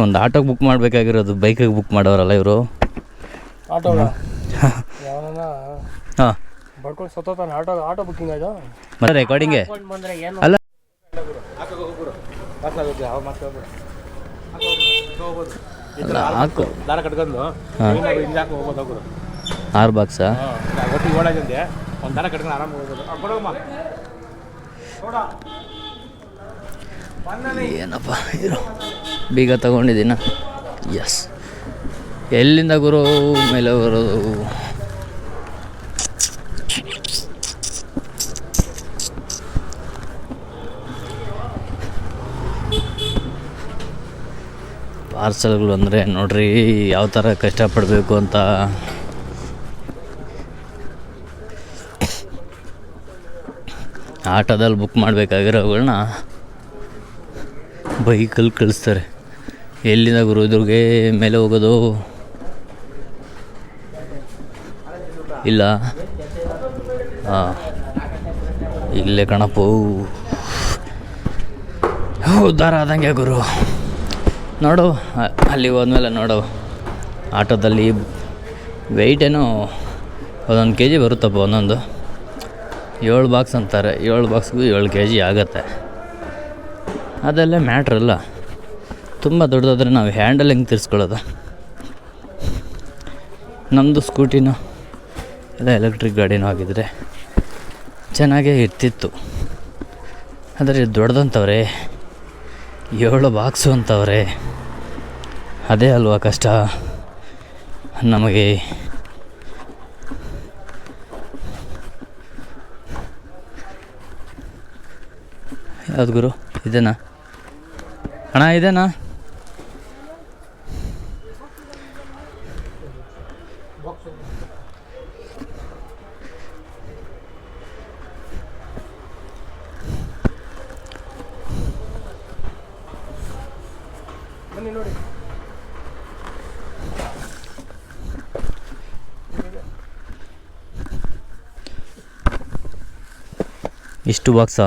ಒಂದು ಆಟೋಗೆ ಬುಕ್ ಮಾಡಬೇಕಾಗಿರೋದು ಬೈಕಿಗೆ ಬುಕ್ ಮಾಡೋರಲ್ಲ ಇವರು. ಆಟೋಗ ಹಾಂ ಬಡ್ಕೊಂಡು ಸತ್ತೋತಾನೆ. ಆಟೋ ಬುಕ್ಕಿಂಗ್ ಆಯ್ತು ಮತ್ತೆ ರೆಕಾರ್ಡಿಂಗೆ ಅಲ್ಲ ಹಾಕು ದಾರ ಕಟ್ಕೊಂಡು ಹೋಗ್ಬೋದು. 6 ಬಾಕ್ಸಾ? ಒಟ್ಟಿಗೆ ಓಡಾಗಿದೆ ಒಂದು ದಾರ ಕಟ್ಕೊಂಡು ಆರಾಮಾಗಿ ಹೋಗ್ಬೋದು. ಏನಪ್ಪ ಇರೋ ಬೀಗ ತಗೊಂಡಿದ್ದೀನ. ಎಸ್ ಎಲ್ಲಿಂದ ಗುರು ಮೇಲೆ ಬರೋದು? ಪಾರ್ಸಲ್ಗಳು ಅಂದರೆ ನೋಡ್ರಿ ಯಾವ ಥರ ಕಷ್ಟಪಡಬೇಕು ಅಂತ. ಆಟೋದಲ್ಲಿ ಬುಕ್ ಮಾಡಬೇಕಾಗಿರೋಗಳನ್ನ ಬೈಕಲ್ಲಿ ಕಳಿಸ್ತಾರೆ. ಎಲ್ಲಿಂದ ಗುರು ಇದ್ರಿಗೆ ಮೇಲೆ ಹೋಗೋದು? ಇಲ್ಲ ಹಾಂ ಇಲ್ಲೇ ಕಣಪ್ಪ. ಉದ್ಧಾರ ಆದಂಗೆ ಗುರು. ನೋಡು ಅಲ್ಲಿ ಹೋದ್ಮೇಲೆ ನೋಡು ಆಟೋದಲ್ಲಿ ವೆಯ್ಟ್ ಏನೋ 1 kg ಬರುತ್ತಪ್ಪ. ಒಂದೊಂದು 7 ಬಾಕ್ಸ್ ಅಂತಾರೆ. 7 ಬಾಕ್ಸ್ಗೂ 7 kg ಆಗುತ್ತೆ. ಅದೆಲ್ಲ ಮ್ಯಾಟ್ರಲ್ಲ. ತುಂಬ ದೊಡ್ಡದಾದ್ರೆ ನಾವು ಹ್ಯಾಂಡಲ್ ಹೆಂಗೆ ತಿರ್ಸ್ಕೊಳ್ಳೋದು? ನಮ್ಮದು ಸ್ಕೂಟಿನೂ ಎಲ್ಲ ಎಲೆಕ್ಟ್ರಿಕ್ ಗಾಡಿನೂ ಆಗಿದ್ರೆ ಚೆನ್ನಾಗೇ ಇರ್ತಿತ್ತು. ಆದರೆ ದೊಡ್ಡದಂತವ್ರೆ 7 ಬಾಕ್ಸು ಅಂತವ್ರೆ. ಅದೇ ಅಲ್ವಾ ಕಷ್ಟ ನಮಗೆ. ಯಾವ್ದು ಗುರು? ಇದೇನಾ ಅಣ್ಣ? ಇದೇನಾ? ನೋಡಿ ಇಷ್ಟು ಬಾಕ್ಸಾ?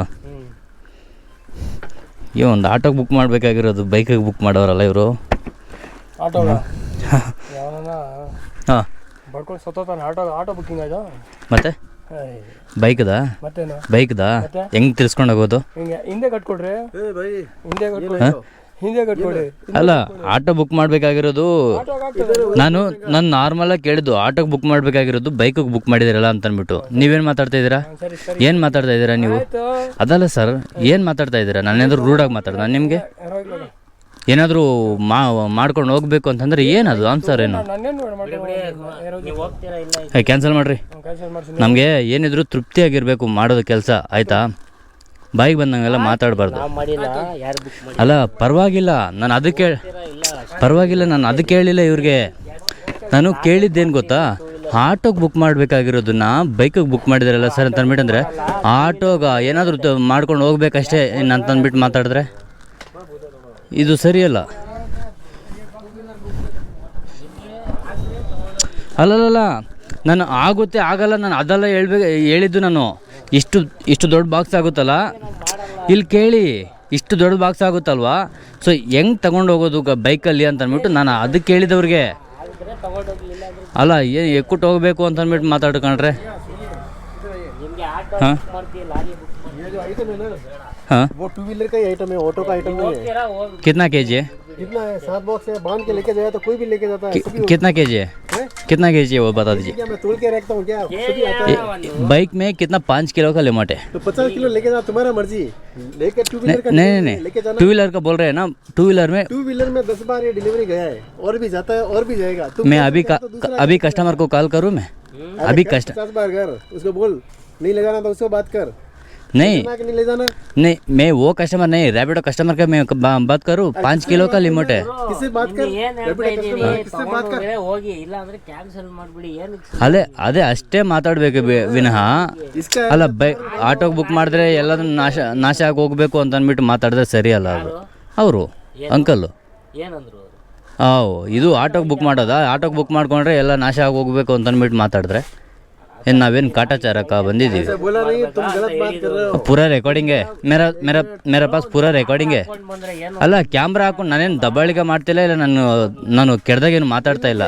ಒಂದು ಆಟೋಗೆ ಬುಕ್ ಮಾಡಬೇಕಾಗಿರೋದು ಬೈಕಿಗೆ ಬುಕ್ ಮಾಡೋರಲ್ಲ ಇವರು. ಆಟೋಗ ಹಾಂ ಬಡ್ಕೊಂಡು ಸತ್ತೋತಾನೆ. ಆಟೋ ಬುಕ್ಕಿಂಗ್ ಆಯ್ತು ಮತ್ತೆ ಬೈಕ್ದಾ? ಮತ್ತೇನು ಬೈಕ್ದಾ? ಹೆಂಗೆ ತಿರ್ಸ್ಕೊಂಡು ಹೋಗೋದು? ಹಿಂದೆ ಕಟ್ಕೊಡ್ರಿ. ಹಿಂದೆ ಕಟ್ಕೊಡಿ. ಅಲ್ಲ ಆಟೋ ಬುಕ್ ಮಾಡಬೇಕಾಗಿರೋದು ನಾನು ನಾರ್ಮಲಾಗಿ ಕೇಳಿದ್ದು. ಆಟೋಗೆ ಬುಕ್ ಮಾಡಬೇಕಾಗಿರೋದು ಬೈಕಿಗೆ ಬುಕ್ ಮಾಡಿದಿರಲ್ಲ ಅಂತ ಅಂದ್ಬಿಟ್ಟು ನೀವೇನು ಮಾತಾಡ್ತಾ ಇದ್ದೀರಾ? ಏನು ಮಾತಾಡ್ತಾ ಇದ್ದೀರಾ ನೀವು? ಅದಲ್ಲ ಸರ್, ಏನು ಮಾತಾಡ್ತಾ ಇದ್ದೀರಾ? ನಾನೇನಾದರೂ ರೂಢಾಗಿ ಮಾತಾಡ್ದೆ ನಾನು ನಿಮಗೆ? ಏನಾದರೂ ಮಾಡ್ಕೊಂಡು ಹೋಗ್ಬೇಕು ಅಂತಂದರೆ ಏನದು ಆನ್ಸರ್ ಏನು? ಕ್ಯಾನ್ಸಲ್ ಮಾಡಿರಿ. ನಮಗೆ ಏನಿದ್ರು ತೃಪ್ತಿಯಾಗಿರಬೇಕು ಮಾಡೋದು ಕೆಲಸ, ಆಯಿತಾ? ಬಾಯಿಗೆ ಬಂದಂಗೆಲ್ಲ ಮಾತಾಡಬಾರ್ದು. ಅಲ್ಲ ಪರವಾಗಿಲ್ಲ, ನಾನು ಅದಕ್ಕೆ ಹೇಳಿಲ್ಲ ಇವ್ರಿಗೆ. ನಾನು ಕೇಳಿದ್ದೇನು ಗೊತ್ತಾ? ಆಟೋಗೆ ಬುಕ್ ಮಾಡಬೇಕಾಗಿರೋದನ್ನ ಬೈಕಿಗೆ ಬುಕ್ ಮಾಡಿದಾರಲ್ಲ ಸರ್ ಅಂತ ಅಂದ್ಬಿಟ್ಟು ಅಂದರೆ ಆಟೋಗೆ ಏನಾದರೂ ಮಾಡ್ಕೊಂಡು ಹೋಗ್ಬೇಕಷ್ಟೇ ಅಂತ ಅಂದ್ಬಿಟ್ಟು ಮಾತಾಡಿದ್ರೆ ಇದು ಸರಿಯಲ್ಲ. ಅಲ್ಲಲ್ಲ, ನಾನು ಆಗುತ್ತೆ ಆಗಲ್ಲ ನಾನು ಅದೆಲ್ಲ ಹೇಳಿದ್ದು. ನಾನು ಇಷ್ಟು ದೊಡ್ಡ ಬಾಕ್ಸ್ ಆಗುತ್ತಲ್ಲ, ಇಲ್ಲಿ ಕೇಳಿ, ಇಷ್ಟು ದೊಡ್ಡ ಬಾಕ್ಸ್ ಆಗುತ್ತಲ್ವಾ, ಸೊ ಹೆಂಗೆ ತಗೊಂಡು ಹೋಗೋದು ಬೈಕಲ್ಲಿ ಅಂತ ಅಂದ್ಬಿಟ್ಟು ನಾನು ಅದಕ್ಕೆ ಹೇಳಿದವ್ರಿಗೆ. ಅಲ್ಲ ಏನು ಎಕ್ಕುಟ್ಟು ಹೋಗಬೇಕು ಅಂತ ಅಂದ್ಬಿಟ್ಟು ಮಾತಾಡ್ಕೊಂಡ್ರೆ हाँ हाँ वो 2 व्हीलर का ही आइटम है, ऑटो का आइटम नहीं है। कितना केजी है? कितना है? 7 बॉक्स है, बांध के लेके जाए तो कोई भी लेके जाता है। कितना केजी है? कितना केजी है वो बता दीजिए। क्या मैं तोल के रखता हूँ क्या? सभी आता है। बाइक में कितना 5 किलो का लिमिट है? तो 50 किलो लेके जा, तुम्हारा मर्जी। लेके 2 व्हीलर का नहीं लेके जाना। 2 व्हीलर का बोल रहे हैं ना? 2 व्हीलर में 10 बार ये डिलीवरी गया है, और भी जाता है और भी जाएगा। मैं अभी कस्टमर को कॉल करूँ? मैं अभी 50 बार कर, उसको बोल नहीं लगाना तो उससे बात कर। नहीं नहीं ले जाना। नहीं, मैं वो कस्टमर नहीं, रैपिडो कस्टमर का मैं बात करूँ। 5 किलो का लिमिट है। किससे बात कर? किससे बात कर? ಹೋಗಿ ಇಲ್ಲ ಅಂದ್ರೆ ಕ್ಯಾನ್ಸಲ್ ಮಾಡ್ಬಿಡಿ. ಅದೇ ಅಷ್ಟೇ ಮಾತಾಡಬೇಕು ವಿನಃ ಅಲ್ಲ ಆಟೋಗೆ ಬುಕ್ ಮಾಡಿದ್ರೆ ಎಲ್ಲದನ್ನು ನಾಶ ಆಗಿ ಹೋಗ್ಬೇಕು ಅಂತ ಅಂದ್ಬಿಟ್ಟು ಮಾತಾಡಿದ್ರೆ ಸರಿಯಲ್ಲ. ಅವರು ಅಂಕಲ್ ಏನಂದ್ರು? ಇದು ಆಟೋಗೆ ಬುಕ್ ಮಾಡೋದಾ? ಆಟೋಗೆ ಬುಕ್ ಮಾಡ್ಕೊಂಡ್ರೆ ಎಲ್ಲ ನಾಶ ಆಗಿ ಹೋಗ್ಬೇಕು ಅಂತ ಅಂದ್ಬಿಟ್ಟು ಮಾತಾಡಿದ್ರೆ ಏನು ನಾವೇನು ಕಾಟಾಚಾರಕ್ಕ ಬಂದಿದ್ದೀವಿ? ಪೂರಾ ರೆಕಾರ್ಡಿಂಗ್ है मेरा मेरा मेरे पास पूरा रिकॉर्डिंग है. ಬಂದ್ರೆ ಏನು ಅಲ್ಲ ಕ್ಯಾಮ್ರಾ ಹಾಕೊಂಡು ನಾನೇನು ದಬ್ಬಾಳಿಕೆ ಮಾಡ್ತಿಲ್ಲ, ಇಲ್ಲ ನಾನು ಕೆಡ್ದಾಗೇನು ಮಾತಾಡ್ತಾ ಇಲ್ಲ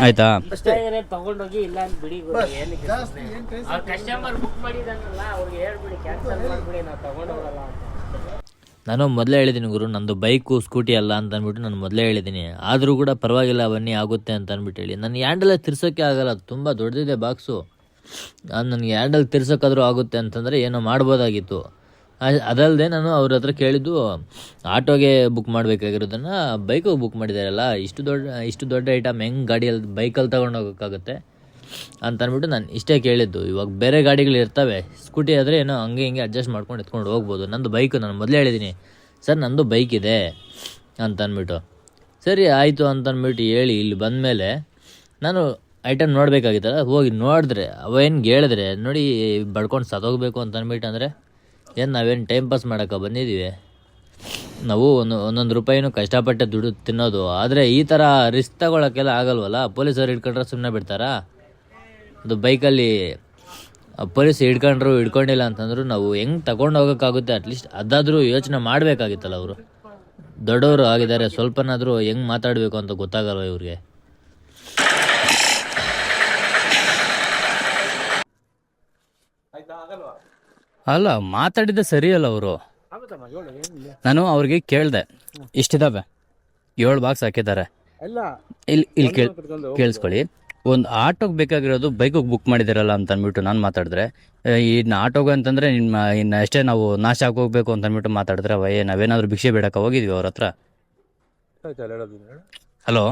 ಆಯ್ತಾ. ಇಷ್ಟ ಇದ್ರೆ ತಗೊಂಡೋಗಿ, ಇಲ್ಲ ಅಂತ ಬಿಡಿ ಗುರು. ಏನಕ್ಕೆ ಕಸ್ಟಮರ್ ಬುಕ್ ಮಾಡಿದಾನಲ್ಲ ಅವ್ರಿಗೆ ಹೇಳ್ಬಿಡಿ, ಕ್ಯಾನ್ಸಲ್ ಮಾಡ್ಬಿಡಿ, ನಾವು ತಗೊಂಡೋಗಲ್ಲ ಅಂತ. ನಾನು ಮೊದಲೇ ಹೇಳಿದ್ದೀನಿ ಗುರು, ನಂದು ಬೈಕು ಸ್ಕೂಟಿ ಅಲ್ಲ ಅಂತ ಅಂದ್ಬಿಟ್ಟು ನಾನು ಮೊದಲೇ ಹೇಳಿದ್ದೀನಿ. ಆದರೂ ಕೂಡ ಪರವಾಗಿಲ್ಲ ಬನ್ನಿ ಆಗುತ್ತೆ ಅಂತ ಅಂದ್ಬಿಟ್ಟು ಹೇಳಿ. ನನ್ನ ಹ್ಯಾಂಡಲೇ ತಿರ್ಸೋಕ್ಕೆ ಆಗಲ್ಲ, ತುಂಬ ದೊಡ್ಡದಿದೆ ಬಾಕ್ಸು. ನನಗೆ ಹ್ಯಾಂಡಲ್ ತಿರ್ಸೋಕ್ಕಾದರೂ ಆಗುತ್ತೆ ಅಂತಂದರೆ ಏನೋ ಮಾಡ್ಬೋದಾಗಿತ್ತು. ಅದಲ್ಲದೆ ನಾನು ಅವ್ರ ಹತ್ರ ಕೇಳಿದ್ದು ಆಟೋಗೆ ಬುಕ್ ಮಾಡಬೇಕಾಗಿರೋದನ್ನು ಬೈಕಿಗೆ ಬುಕ್ ಮಾಡಿದಾರಲ್ಲ, ಇಷ್ಟು ದೊಡ್ಡ ಐಟಮ್ ಹೆಂಗೆ ಗಾಡಿಯಲ್ಲಿ ಬೈಕಲ್ಲಿ ತೊಗೊಂಡು ಹೋಗೋಕ್ಕಾಗುತ್ತೆ ಅಂತ ಅಂದ್ಬಿಟ್ಟು ನಾನು ಇಷ್ಟೇ ಕೇಳಿದ್ದು. ಇವಾಗ ಬೇರೆ ಗಾಡಿಗಳು ಇರ್ತವೆ, ಸ್ಕೂಟಿ ಆದರೆ ಏನೋ ಹಂಗೆ ಹಿಂಗೆ ಅಡ್ಜಸ್ಟ್ ಮಾಡ್ಕೊಂಡು ಎತ್ಕೊಂಡು ಹೋಗ್ಬೋದು. ನಂದು ಬೈಕು ನಾನು ಮೊದಲೇ ಹೇಳಿದ್ದೀನಿ ಸರ್ ನಂದು ಬೈಕ್ ಇದೆ ಅಂತ ಅಂದ್ಬಿಟ್ಟು. ಸರಿ ಆಯಿತು ಅಂತಂದ್ಬಿಟ್ಟು ಹೇಳಿ ಇಲ್ಲಿ ಬಂದಮೇಲೆ ನಾನು ಐಟಮ್ ನೋಡಬೇಕಾಗಿತ್ತಲ್ಲ, ಹೋಗಿ ನೋಡಿದ್ರೆ ಅವೇನು ಹೇಳಿದ್ರೆ ನೋಡಿ ಬಡ್ಕೊಂಡು ಸತ್ತೋಗ್ಬೇಕು ಅಂತ ಅಂದ್ಬಿಟ್ಟು. ಅಂದರೆ ಏನು ನಾವೇನು ಟೈಮ್ ಪಾಸ್ ಮಾಡೋಕ್ಕೆ ಬಂದಿದ್ದೀವಿ? ನಾವು ಒಂದೊಂದು ರೂಪಾಯಿನೂ ಕಷ್ಟಪಟ್ಟೆ ದುಡ್ಡು ತಿನ್ನೋದು. ಆದರೆ ಈ ಥರ ರಿಸ್ಕ್ ತಗೊಳ್ಳೋಕ್ಕೆಲ್ಲ ಆಗಲ್ವಲ್ಲ. ಪೊಲೀಸರು ಹಿಡ್ಕೊಂಡ್ರೆ ಸುಮ್ಮನೆ ಬಿಡ್ತಾರಾ? ಅದು ಬೈಕಲ್ಲಿ ಪೊಲೀಸ್ ಹಿಡ್ಕೊಂಡಿಲ್ಲ ಅಂತಂದ್ರು ನಾವು ಹೆಂಗೆ ತಗೊಂಡು ಹೋಗೋಕ್ಕಾಗುತ್ತೆ? ಅಟ್ಲೀಸ್ಟ್ ಅದಾದರೂ ಯೋಚನೆ ಮಾಡಬೇಕಾಗಿತ್ತಲ್ಲ. ಅವರು ದೊಡ್ಡವರು ಆಗಿದ್ದಾರೆ, ಸ್ವಲ್ಪನಾದರೂ ಹೆಂಗೆ ಮಾತಾಡಬೇಕು ಅಂತ ಗೊತ್ತಾಗಲ್ವ ಇವ್ರಿಗೆ? ಅಲ್ಲ ಮಾತಾಡಿದ್ದೆ ಸರಿ ಅಲ್ಲ ಅವರು. ನಾನು ಅವ್ರಿಗೆ ಕೇಳಿದೆ, ಇಷ್ಟಿದ್ದಾವೆ 7 ಬಾಕ್ಸ್ ಹಾಕಿದ್ದಾರೆ, ಇಲ್ಲಿ ಕೇಳಿಸ್ಕೊಳ್ಳಿ, ಒಂದು ಆಟೋಗೆ ಬೇಕಾಗಿರೋದು ಬೈಕಿಗೆ ಬುಕ್ ಮಾಡಿದಿರಲ್ಲ ಅಂತ ಅಂದ್ಬಿಟ್ಟು ನಾನು ಮಾತಾಡಿದ್ರೆ, ಇನ್ನು ಆಟೋಗೆ ಅಂತಂದರೆ ಇನ್ನು ಅಷ್ಟೇ ನಾವು ನಾಶ ಆಗೋಗ್ಬೇಕು ಅಂತ ಅಂದ್ಬಿಟ್ಟು ಮಾತಾಡಿದ್ರೆ, ನಾವೇನಾದರೂ ಭಿಕ್ಷೆ ಬೇಡಕ್ಕೆ ಹೋಗಿದ್ವಿ ಅವ್ರ ಹತ್ರ. ಹಲೋ,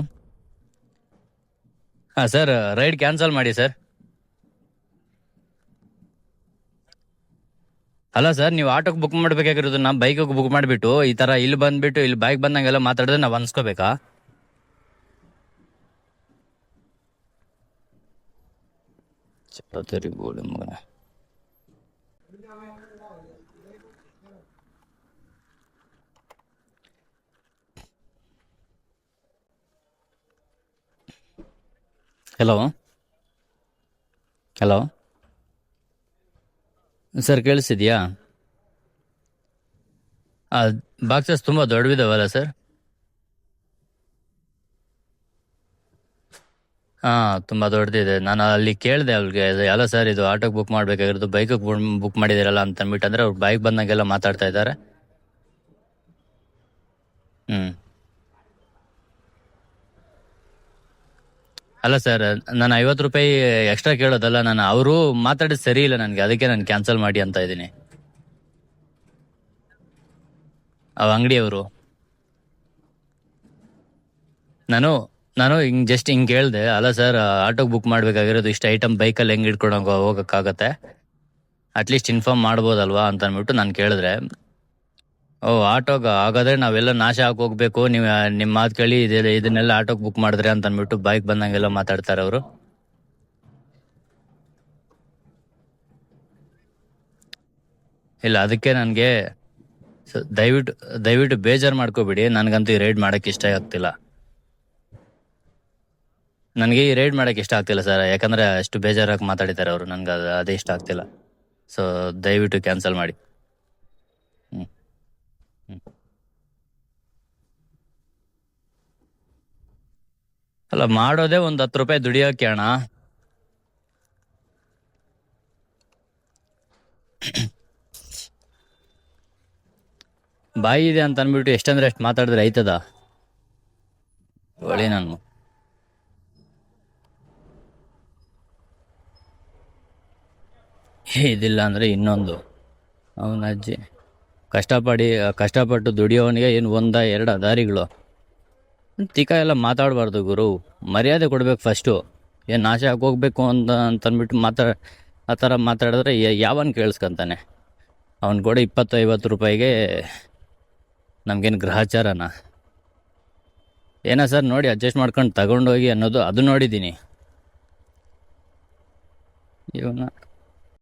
ಹಾಂ ಸರ್, ರೈಡ್ ಕ್ಯಾನ್ಸಲ್ ಮಾಡಿ ಸರ್. ಅಲ್ಲ ಸರ್, ನೀವು ಆಟೋಗೆ ಬುಕ್ ಮಾಡಬೇಕಾಗಿರೋದು ನಾವು ಬೈಕಿಗೆ ಬುಕ್ ಮಾಡಿಬಿಟ್ಟು ಈ ಥರ ಇಲ್ಲಿ ಬಂದುಬಿಟ್ಟು ಇಲ್ಲಿ ಬೈಕ್ ಬಂದಂಗೆಲ್ಲ ಮಾತಾಡಿದ್ರೆ ನಾವು ಅನ್ಸ್ಕೋಬೇಕಾ? ಮಗನ ಹಲೋ ಹಲೋ ಸರ್, ಕೇಳಿಸಿದ್ಯಾ? ಬಾಕ್ಸಸ್ ತುಂಬ ದೊಡ್ಡವಿದಾವಲ್ಲ ಸರ್? ಹಾಂ, ತುಂಬ ದೊಡ್ಡದಿದೆ. ನಾನು ಅಲ್ಲಿ ಕೇಳಿದೆ ಅವ್ರಿಗೆ, ಅಲ್ಲ ಸರ್ ಇದು ಆಟೋಗೆ ಬುಕ್ ಮಾಡಬೇಕಾಗಿರೋದು ಬೈಕಿಗೆ ಬುಕ್ ಮಾಡಿದಿರಲ್ಲ ಅಂತ ಅಂದ್ಬಿಟ್ಟು. ಅಂದರೆ ಅವ್ರು ಬೈಕ್ ಬಂದಂಗೆಲ್ಲ ಮಾತಾಡ್ತಾ ಇದ್ದಾರೆ. ಅಲ್ಲ ಸರ್, ನಾನು 50 ರೂಪಾಯಿ ಎಕ್ಸ್ಟ್ರಾ ಕೇಳೋದಲ್ಲ, ನಾನು ಅವರು ಮಾತಾಡಿದ್ದು ಸರಿ ಇಲ್ಲ ನನಗೆ, ಅದಕ್ಕೆ ನಾನು ಕ್ಯಾನ್ಸಲ್ ಮಾಡಿ ಅಂತ ಇದ್ದೀನಿ. ಅಂಗಡಿಯವರು ನಾನು ಹಿಂಗೆ ಕೇಳಿದೆ, ಅಲ್ಲ ಸರ್ ಆಟೋಗೆ ಬುಕ್ ಮಾಡಬೇಕಾಗಿರೋದು ಇಷ್ಟು ಐಟಮ್ ಬೈಕಲ್ಲಿ ಹೆಂಗೆ ಇಟ್ಕೊಂಡು ಹೋಗೋಕ್ಕಾಗತ್ತೆ, ಅಟ್ಲೀಸ್ಟ್ ಇನ್ಫಾರ್ಮ್ ಮಾಡ್ಬೋದಲ್ವಾ ಅಂತ ಅಂದ್ಬಿಟ್ಟು ನಾನು ಕೇಳಿದ್ರೆ, ಆಟೋಗೆ ಹಾಗಾದ್ರೆ ನಾವೆಲ್ಲ ನಾಶ ಹೋಗ್ಬೇಕು, ನೀವು ನಿಮ್ಮ ಮಾತು ಕೇಳಿ ಇದನ್ನೆಲ್ಲ ಆಟೋಗೆ ಬುಕ್ ಮಾಡಿದ್ರೆ ಅಂತ ಅಂದ್ಬಿಟ್ಟು ಬೈಕ್ ಬಂದಂಗೆಲ್ಲ ಮಾತಾಡ್ತಾರೆ ಅವರು. ಇಲ್ಲ, ಅದಕ್ಕೆ ನನಗೆ ದಯವಿಟ್ಟು ಬೇಜಾರು ಮಾಡ್ಕೋಬಿಡಿ. ನನಗಂತೂ ಈ ರೈಡ್ ಮಾಡೋಕ್ಕೆ ಇಷ್ಟ ಆಗ್ತಿಲ್ಲ. ನನಗೆ ಈ ರೈಡ್ ಮಾಡೋಕ್ಕೆ ಇಷ್ಟ ಆಗ್ತಿಲ್ಲ ಸರ್, ಯಾಕಂದರೆ ಅಷ್ಟು ಬೇಜಾರಾಗಿ ಮಾತಾಡಿದ್ದಾರೆ ಅವರು. ನನಗೆ ಅದೇ ಇಷ್ಟ ಆಗ್ತಿಲ್ಲ. ಸೊ ದಯವಿಟ್ಟು ಕ್ಯಾನ್ಸಲ್ ಮಾಡಿ. ಅಲ್ಲ, ಮಾಡೋದೇ ಒಂದು 10 ರೂಪಾಯಿ ದುಡಿಯೋಕೆ ಅಣ್ಣ. ಬಾಯಿ ಇದೆ ಅಂತ ಅಂದ್ಬಿಟ್ಟು ಎಷ್ಟಂದ್ರೆ ಎಷ್ಟು ಮಾತಾಡಿದ್ರೆ ಆಯ್ತದ? ಒಳ್ಳೆ ನಾನು ಇದಿಲ್ಲ ಅಂದರೆ ಇನ್ನೊಂದು, ಅವನ ಅಜ್ಜಿ ಕಷ್ಟಪಟ್ಟು ದುಡಿಯೋವನಿಗೆ ಏನು 1-2 ದಾರಿಗಳು. ತಿಕ್ಕ ಎಲ್ಲ ಮಾತಾಡಬಾರ್ದು ಗುರು, ಮರ್ಯಾದೆ ಕೊಡ್ಬೇಕು ಫಸ್ಟು. ಏನು ನಾಶ ಹೋಗ್ಬೇಕು ಅಂತಂದ್ಬಿಟ್ಟು ಆ ಥರ ಮಾತಾಡಿದ್ರೆ ಯಾವನ್ ಕೇಳಿಸ್ಕೊಂತಾನೆ? ಅವ್ನು ಕೂಡ 20-50 ರೂಪಾಯಿಗೆ ನಮಗೇನು ಗ್ರಹಚಾರನ? ಏನೋ ಸರ್ ನೋಡಿ ಅಡ್ಜಸ್ಟ್ ಮಾಡ್ಕೊಂಡು ತಗೊಂಡೋಗಿ ಅನ್ನೋದು ಅದು ನೋಡಿದ್ದೀನಿ. ಇವನ್ನ